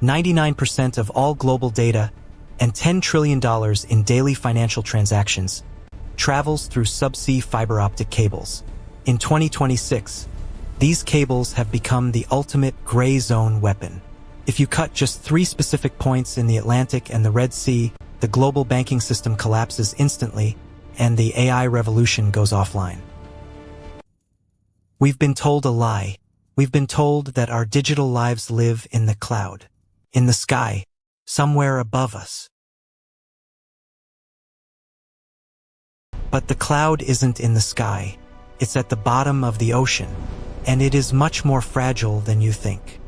99% of all global data, and $10 trillion in daily financial transactions travels through subsea fiber optic cables. In 2026, these cables have become the ultimate gray zone weapon. If you cut just 3 specific points in the Atlantic and the Red Sea, the global banking system collapses instantly, and the AI revolution goes offline. We've been told a lie. We've been told that our digital lives live in the cloud, in the sky, somewhere above us. But the cloud isn't in the sky. It's at the bottom of the ocean, and it is much more fragile than you think.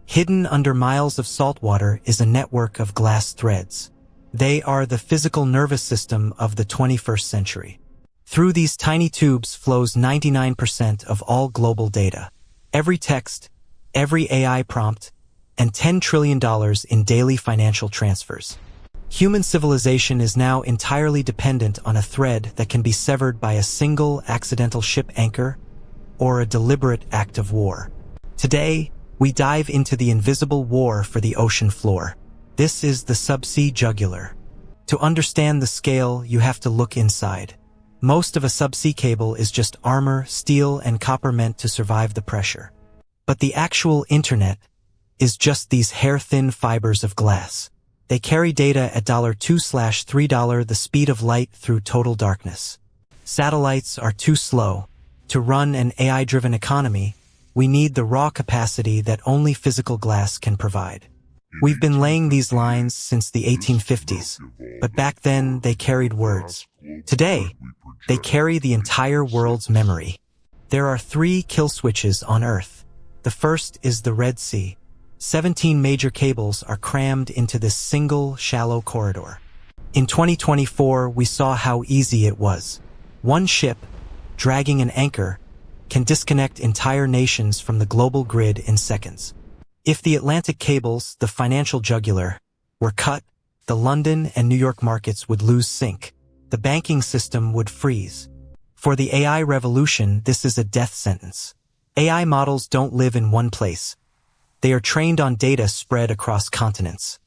Hidden under miles of salt water is a network of glass threads. They are the physical nervous system of the 21st century. Through these tiny tubes flows 99% of all global data. Every text, every AI prompt, and $10 trillion in daily financial transfers. Human civilization is now entirely dependent on a thread that can be severed by a single accidental ship anchor or a deliberate act of war. Today, we dive into the invisible war for the ocean floor. This is the subsea jugular. To understand the scale, you have to look inside. Most of a subsea cable is just armor, steel, and copper meant to survive the pressure. But the actual internet is just these hair-thin fibers of glass. They carry data at $2/3, the speed of light through total darkness. Satellites are too slow. To run an AI-driven economy, we need the raw capacity that only physical glass can provide. We've been laying these lines since the 1850s, but back then they carried words. Today, they carry the entire world's memory. There are 3 kill switches on Earth. The first is the Red Sea. 17 major cables are crammed into this single, shallow corridor. In 2024, we saw how easy it was. One ship, dragging an anchor, can disconnect entire nations from the global grid in seconds. If the Atlantic cables, the financial jugular, were cut, the London and New York markets would lose sync. The banking system would freeze. For the AI revolution, this is a death sentence. AI models don't live in one place. They are trained on data spread across continents.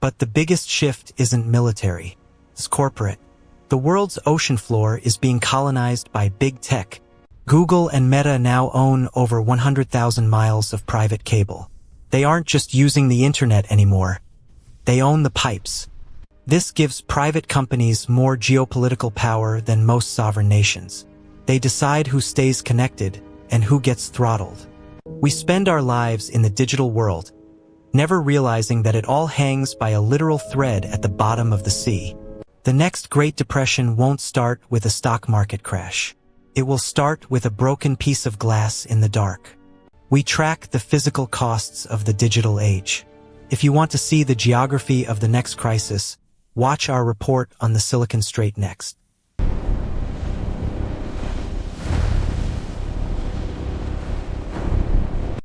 But the biggest shift isn't military. It's corporate. The world's ocean floor is being colonized by big tech. Google and Meta now own over 100,000 miles of private cable. They aren't just using the internet anymore. They own the pipes. This gives private companies more geopolitical power than most sovereign nations. They decide who stays connected and who gets throttled. We spend our lives in the digital world, never realizing that it all hangs by a literal thread at the bottom of the sea. The next Great Depression won't start with a stock market crash. It will start with a broken piece of glass in the dark. We track the physical costs of the digital age. If you want to see the geography of the next crisis, watch our report on the Silicon Strait next.